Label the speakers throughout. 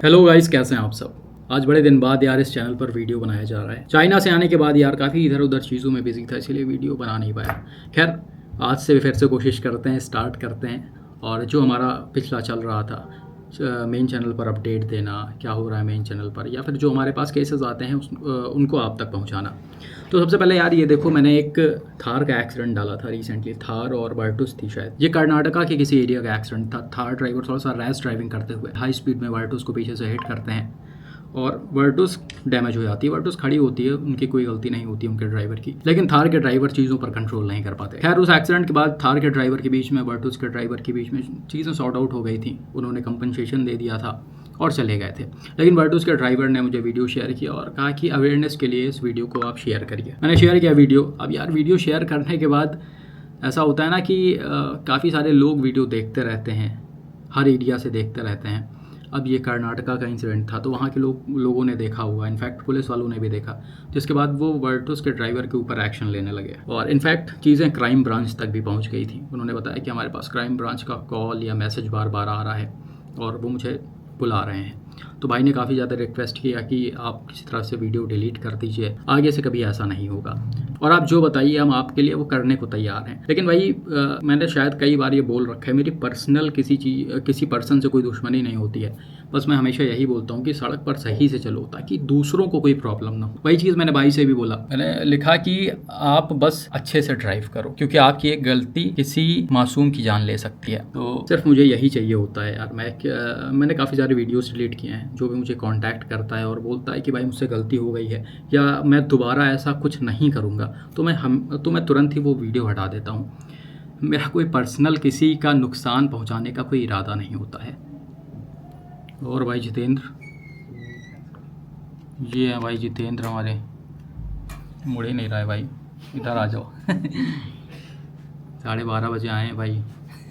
Speaker 1: Hello guys, कैसे हैं आप सब। आज बड़े दिन बाद यार इस चैनल पर वीडियो बनाया जा रहा है। चाइना से आने के बाद यार काफ़ी इधर उधर चीज़ों में बिजी था, इसलिए वीडियो बना नहीं पाया। खैर, आज से फिर से कोशिश करते हैं, स्टार्ट करते हैं। और जो हमारा पिछला चल रहा था मेन चैनल पर अपडेट देना, क्या हो रहा है मेन चैनल पर, या फिर जो हमारे पास केसेस आते हैं उनको आप तक पहुंचाना। तो सबसे पहले यार ये देखो, मैंने एक थार का एक्सीडेंट डाला था रिसेंटली। थार और वर्टुस थी शायद। ये कर्नाटका के किसी एरिया का एक्सीडेंट था। थार ड्राइवर थोड़ा सा रैश ड्राइविंग करते हुए हाई स्पीड में वर्टुस को पीछे से हिट करते हैं और वर्टुस डैमेज हो जाती है। वर्टुस खड़ी होती है, उनकी कोई गलती नहीं होती उनके ड्राइवर की, लेकिन थार के ड्राइवर चीज़ों पर कंट्रोल नहीं कर पाते। खैर, उस एक्सीडेंट के बाद थार के ड्राइवर के बीच में, वर्टुस के ड्राइवर के बीच में चीज़ें सॉर्ट आउट हो गई थी। उन्होंने कंपनसेशन दे दिया था और चले गए थे। लेकिन वर्टुस के ड्राइवर ने मुझे वीडियो शेयर किया और कहा कि अवेयरनेस के लिए इस वीडियो को आप शेयर करिए। मैंने शेयर किया वीडियो। अब यार वीडियो शेयर करने के बाद ऐसा होता है ना कि काफ़ी सारे लोग वीडियो देखते रहते हैं, हर एरिया से देखते रहते हैं। अब ये कर्नाटका का इंसिडेंट था तो वहाँ के लोगों ने देखा हुआ, इनफैक्ट पुलिस वालों ने भी देखा, जिसके बाद वो वर्टुस के ड्राइवर के ऊपर एक्शन लेने लगे। और इनफैक्ट चीज़ें क्राइम ब्रांच तक भी पहुँच गई थी। उन्होंने बताया कि हमारे पास क्राइम ब्रांच का कॉल या मैसेज बार बार आ रहा है और वो मुझे बुला रहे हैं। तो भाई ने काफ़ी ज़्यादा रिक्वेस्ट किया कि आप किसी तरह से वीडियो डिलीट कर दीजिए, आगे से कभी ऐसा नहीं होगा, और आप जो बताइए हम आपके लिए वो करने को तैयार हैं। लेकिन भाई मैंने शायद कई बार ये बोल रखा है, मेरी पर्सनल किसी पर्सन से कोई दुश्मनी नहीं होती है। बस मैं हमेशा यही बोलता हूँ कि सड़क पर सही से चलो ताकि दूसरों को कोई प्रॉब्लम ना हो। वही चीज़ मैंने भाई से भी बोला। मैंने लिखा कि आप बस अच्छे से ड्राइव करो, क्योंकि आपकी एक गलती किसी मासूम की जान ले सकती है। तो सिर्फ मुझे यही चाहिए होता है यार। मैंने काफ़ी सारे वीडियोस डिलीट किए हैं। जो भी मुझे कांटेक्ट करता है और बोलता है कि भाई मुझसे गलती हो गई है या मैं दोबारा ऐसा कुछ नहीं करूँगा, तो मैं तुरंत ही वो वीडियो हटा देता हूँ। मेरा कोई पर्सनल किसी का नुकसान पहुँचाने का कोई इरादा नहीं होता है। और भाई जितेंद्र, ये है भाई जितेंद्र हमारे। मुड़ ही नहीं रहा है भाई, इधर आ जाओ। 12:30 बजे आए हैं भाई।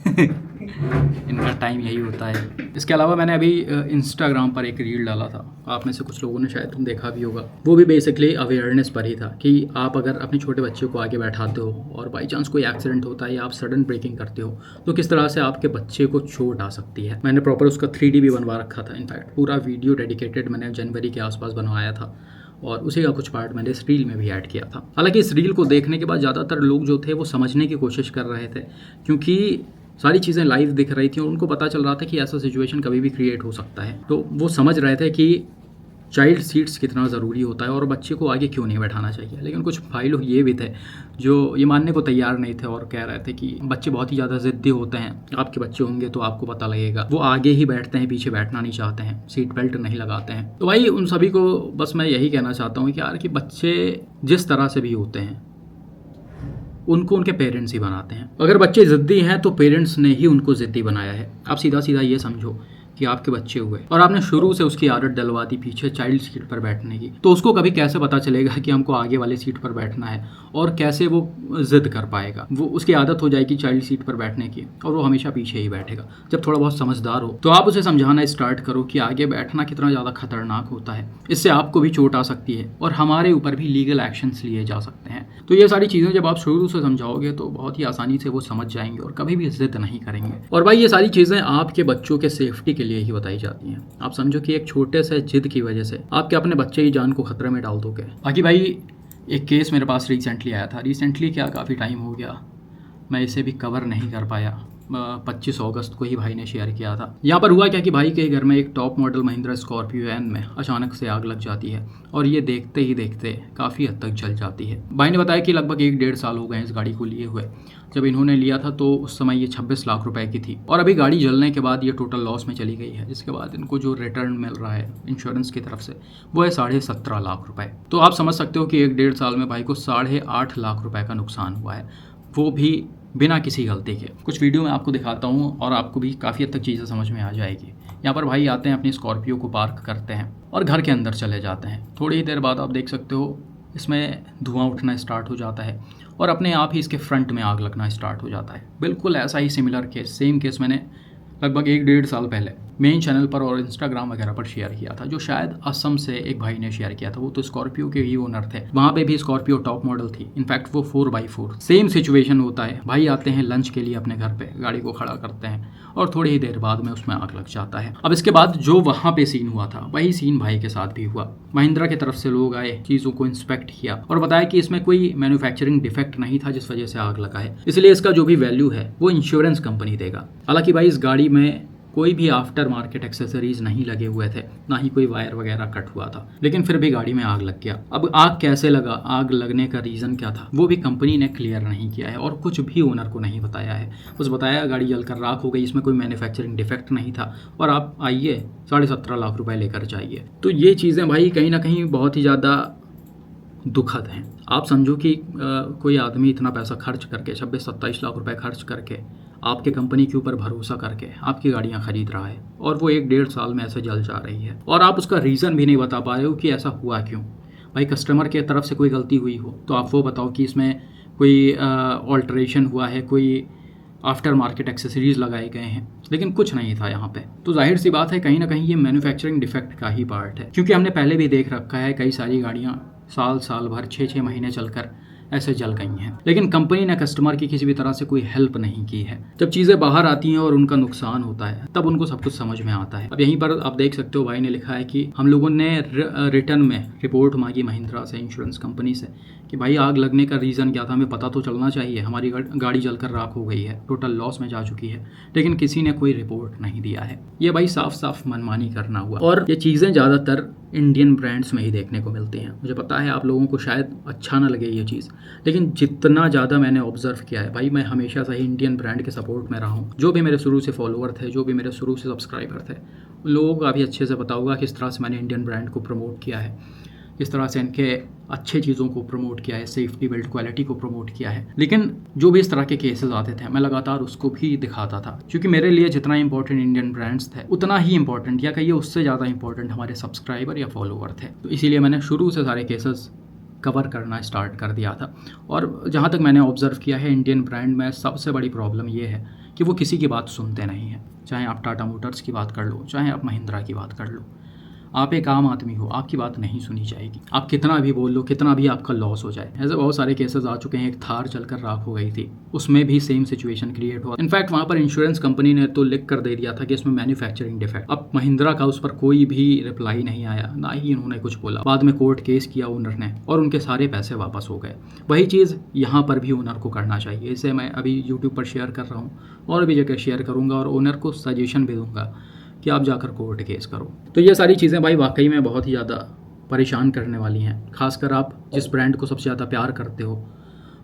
Speaker 1: इनका टाइम यही होता है। इसके अलावा मैंने अभी इंस्टाग्राम पर एक रील डाला था, आप में से कुछ लोगों ने शायद देखा भी होगा। वो भी बेसिकली अवेयरनेस पर ही था कि आप अगर अपने छोटे बच्चे को आगे बैठाते हो और बाई चांस कोई एक्सीडेंट होता है या आप सडन ब्रेकिंग करते हो, तो किस तरह से आपके बच्चे को चोट आ सकती है। मैंने प्रॉपर उसका 3D भी बनवा रखा था। इनफैक्ट पूरा वीडियो डेडिकेटेड मैंने जनवरी के आसपास बनवाया था और उसी का कुछ पार्ट मैंने इस रील में भी ऐड किया था। हालांकि इस रील को देखने के बाद ज़्यादातर लोग जो थे वो समझने की कोशिश कर रहे थे, क्योंकि सारी चीज़ें लाइव दिख रही थी और उनको पता चल रहा था कि ऐसा सिचुएशन कभी भी क्रिएट हो सकता है। तो वो समझ रहे थे कि चाइल्ड सीट्स कितना ज़रूरी होता है और बच्चे को आगे क्यों नहीं बैठाना चाहिए। लेकिन कुछ भाई लोग ये भी थे जो ये मानने को तैयार नहीं थे और कह रहे थे कि बच्चे बहुत ही ज़्यादा ज़िद्दी होते हैं, आपके बच्चे होंगे तो आपको पता लगेगा, वो आगे ही बैठते हैं, पीछे बैठना नहीं चाहते हैं, सीट बेल्ट नहीं लगाते हैं। तो भाई उन सभी को बस मैं यही कहना चाहता हूँ कि यार कि बच्चे जिस तरह से भी होते हैं उनको उनके पेरेंट्स ही बनाते हैं। अगर बच्चे ज़िद्दी हैं तो पेरेंट्स ने ही उनको ज़िद्दी बनाया है। आप सीधा सीधा ये समझो कि आपके बच्चे हुए और आपने शुरू से उसकी आदत डलवा दी पीछे चाइल्ड सीट पर बैठने की, तो उसको कभी कैसे पता चलेगा कि हमको आगे वाली सीट पर बैठना है, और कैसे वो जिद कर पाएगा। वो उसकी आदत हो जाएगी चाइल्ड सीट पर बैठने की और वो हमेशा पीछे ही बैठेगा। जब थोड़ा बहुत समझदार हो तो आप उसे समझाना स्टार्ट करो कि आगे बैठना कितना ज़्यादा खतरनाक होता है, इससे आपको भी चोट आ सकती है और हमारे ऊपर भी लीगल एक्शंस लिए जा सकते हैं। तो ये सारी चीज़ें जब आप शुरू से समझाओगे तो बहुत ही आसानी से वो समझ जाएंगे और कभी भी जिद नहीं करेंगे। और भाई ये सारी चीज़ें आपके बच्चों के सेफ्टी के लिए ही बताई जाती हैं। आप समझो कि एक छोटे से जिद की वजह से आपके अपने बच्चे की जान को खतरे में डाल दोगे। बाकी भाई एक केस मेरे पास रिसेंटली आया था। रिसेंटली क्या, काफ़ी टाइम हो गया, मैं इसे भी कवर नहीं कर पाया। 25 अगस्त को ही भाई ने शेयर किया था। यहाँ पर हुआ क्या कि भाई के घर में एक top model Mahindra Scorpio N में अचानक से आग लग जाती है और ये देखते ही देखते काफ़ी हद तक जल जाती है। भाई ने बताया कि लगभग 1-1.5 साल हो गए इस गाड़ी को लिए हुए। जब इन्होंने लिया था तो उस समय ये 26 लाख रुपए की थी और अभी गाड़ी जलने के बाद ये टोटल लॉस में चली गई है, जिसके बाद इनको जो रिटर्न मिल रहा है इंश्योरेंस की तरफ से वो है 17.5 लाख रुपए। तो आप समझ सकते हो कि 1-1.5 साल में भाई को 8.5 लाख रुपए का नुकसान हुआ है, वो भी बिना किसी गलती के। कुछ वीडियो में आपको दिखाता हूँ और आपको भी काफ़ी हद तक चीज़ें समझ में आ जाएगी। यहाँ पर भाई आते हैं, अपनी स्कॉर्पियो को पार्क करते हैं और घर के अंदर चले जाते हैं। थोड़ी ही देर बाद आप देख सकते हो इसमें धुआं उठना स्टार्ट हो जाता है और अपने आप ही इसके फ्रंट में आग लगना स्टार्ट हो जाता है। बिल्कुल ऐसा ही सिमिलर केस, सेम केस मैंने लगभग 1-1.5 साल पहले मेन चैनल पर और इंस्टाग्राम वगैरह पर शेयर किया था, जो शायद असम से एक भाई ने शेयर किया था। वो तो स्कॉर्पियो के ही ओनर थे, वहाँ पे भी स्कॉर्पियो टॉप मॉडल थी, इनफैक्ट वो 4x4। सेम सिचुएशन होता है, भाई आते हैं लंच के लिए अपने घर पे, गाड़ी को खड़ा करते हैं और थोड़ी ही देर बाद में उसमें आग लग जाता है। अब इसके बाद जो वहाँ पे सीन हुआ था वही सीन भाई के साथ भी हुआ। महिंद्रा की तरफ से लोग आए, चीज़ों को इंस्पेक्ट किया और बताया कि इसमें कोई मैन्युफैक्चरिंग डिफेक्ट नहीं था जिस वजह से आग लगा है, इसलिए इसका जो भी वैल्यू है वो इंश्योरेंस कंपनी देगा। हालांकि भाई इस गाड़ी में कोई भी आफ्टर मार्केट एक्सेसरीज नहीं लगे हुए थे, ना ही कोई वायर वगैरह कट हुआ था, लेकिन फिर भी गाड़ी में आग लग गया। अब आग कैसे लगा, आग लगने का रीज़न क्या था, वो भी कंपनी ने क्लियर नहीं किया है और कुछ भी ओनर को नहीं बताया है। बस बताया गाड़ी जलकर राख हो गई, इसमें कोई मैन्युफैक्चरिंग डिफेक्ट नहीं था और आप आइए 17.5 लाख रुपए लेकर जाइए। तो ये चीज़ें भाई कहीं ना कहीं बहुत ही ज़्यादा दुखद हैं। आप समझो कि कोई आदमी इतना पैसा खर्च करके 26-27 लाख रुपए खर्च करके आपके कंपनी के ऊपर भरोसा करके आपकी गाड़ियां खरीद रहा है और वो 1-1.5 साल में ऐसे जल जा रही है और आप उसका रीज़न भी नहीं बता पा रहे हो कि ऐसा हुआ क्यों। भाई कस्टमर के तरफ से कोई गलती हुई हो तो आप वो बताओ कि इसमें कोई ऑल्ट्रेशन हुआ है, कोई आफ्टर मार्केट एक्सेसरीज लगाए गए हैं, लेकिन कुछ नहीं था यहाँ पे। तो जाहिर सी बात है कहीं ना कहीं ये मैन्युफैक्चरिंग डिफेक्ट का ही पार्ट है, क्योंकि हमने पहले भी देख रखा है कई सारी गाड़ियाँ साल भर 6-6 महीने चलकर ऐसे जल गई हैं, लेकिन कंपनी ने कस्टमर की किसी भी तरह से कोई हेल्प नहीं की है। जब चीज़ें बाहर आती हैं और उनका नुकसान होता है तब उनको सब कुछ समझ में आता है। अब यहीं पर आप देख सकते हो भाई ने लिखा है कि हम लोगों ने रिटर्न में रिपोर्ट मांगी महिंद्रा से, इंश्योरेंस कंपनी से, कि भाई आग लगने का रीज़न क्या था, हमें पता तो चलना चाहिए, हमारी गाड़ी जलकर राख हो गई है, टोटल लॉस में जा चुकी है, लेकिन किसी ने कोई रिपोर्ट नहीं दिया है। ये भाई साफ साफ मनमानी करना हुआ और ये चीज़ें ज़्यादातर इंडियन ब्रांड्स में ही देखने को मिलती हैं। मुझे पता है आप लोगों को शायद अच्छा ना लगे ये चीज़, लेकिन जितना ज़्यादा मैंने ऑब्जर्व किया है भाई, मैं हमेशा से ही इंडियन ब्रांड के सपोर्ट में रहा हूँ। जो भी मेरे शुरू से फॉलोअर थे, जो भी मेरे शुरू से सब्सक्राइबर थे, उन लोगों को काफ़ी अच्छे से पता होगा किस तरह से मैंने इंडियन ब्रांड को प्रमोट किया है, किस तरह से इनके अच्छे चीज़ों को प्रमोट किया है, सेफ्टी बिल्ड क्वालिटी को प्रमोट किया है। लेकिन जो भी इस तरह के केसेस आते थे मैं लगातार उसको भी दिखाता था, क्योंकि मेरे लिए जितना इंपॉर्टेंट इंडियन ब्रांड्स थे उतना ही इंपॉर्टेंट, या कहिए उससे ज़्यादा इंपॉर्टेंट हमारे सब्सक्राइबर या फॉलोअर थे। तो इसीलिए मैंने शुरू से सारे केसेस कवर करना स्टार्ट कर दिया था। और जहाँ तक मैंने ऑब्जर्व किया है इंडियन ब्रांड में सबसे बड़ी प्रॉब्लम ये है कि वो किसी की बात सुनते नहीं हैं। चाहे आप टाटा मोटर्स की बात कर लो, चाहे आप महिंद्रा की बात कर लो, आप एक आम आदमी हो, आपकी बात नहीं सुनी जाएगी। आप कितना भी बोल लो, कितना भी आपका लॉस हो जाए। ऐसे बहुत सारे केसेस आ चुके हैं। एक थार चलकर राख हो गई थी, उसमें भी सेम सिचुएशन क्रिएट हुआ। इनफैक्ट वहाँ पर इंश्योरेंस कंपनी ने तो लिख कर दे दिया था कि इसमें मैन्युफैक्चरिंग डिफेक्ट। अब महिंद्रा का उस पर कोई भी रिप्लाई नहीं आया, ना ही उन्होंने कुछ बोला। बाद में कोर्ट केस किया ओनर ने और उनके सारे पैसे वापस हो गए। वही चीज़ यहाँ पर भी ओनर को करना चाहिए। इसे मैं अभी यूट्यूब पर शेयर कर रहा हूँ और भी जगह शेयर करूँगा और ओनर को सजेशन भी दूंगा कि आप जाकर कोर्ट केस करो। तो ये सारी चीज़ें भाई वाकई में बहुत ही ज़्यादा परेशान करने वाली हैं, खासकर आप जिस ब्रांड को सबसे ज़्यादा प्यार करते हो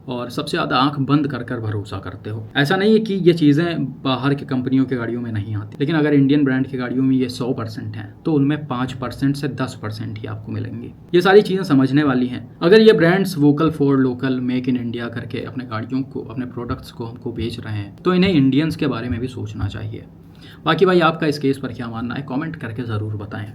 Speaker 1: और सबसे ज़्यादा आंख बंद कर कर भरोसा करते हो। ऐसा नहीं है कि ये चीज़ें बाहर की कंपनियों की गाड़ियों में नहीं आती, लेकिन अगर इंडियन ब्रांड की गाड़ियों में ये 100% हैं तो उनमें 5% से 10% ही आपको मिलेंगे। ये सारी चीज़ें समझने वाली हैं। अगर ये brands vocal for local, make in India करके अपने गाड़ियों को, अपने प्रोडक्ट्स को हमको बेच रहे हैं, तो इन्हें इंडियंस के बारे में भी सोचना चाहिए। बाकी भाई आपका इस केस पर क्या मानना है, कमेंट करके ज़रूर बताएं।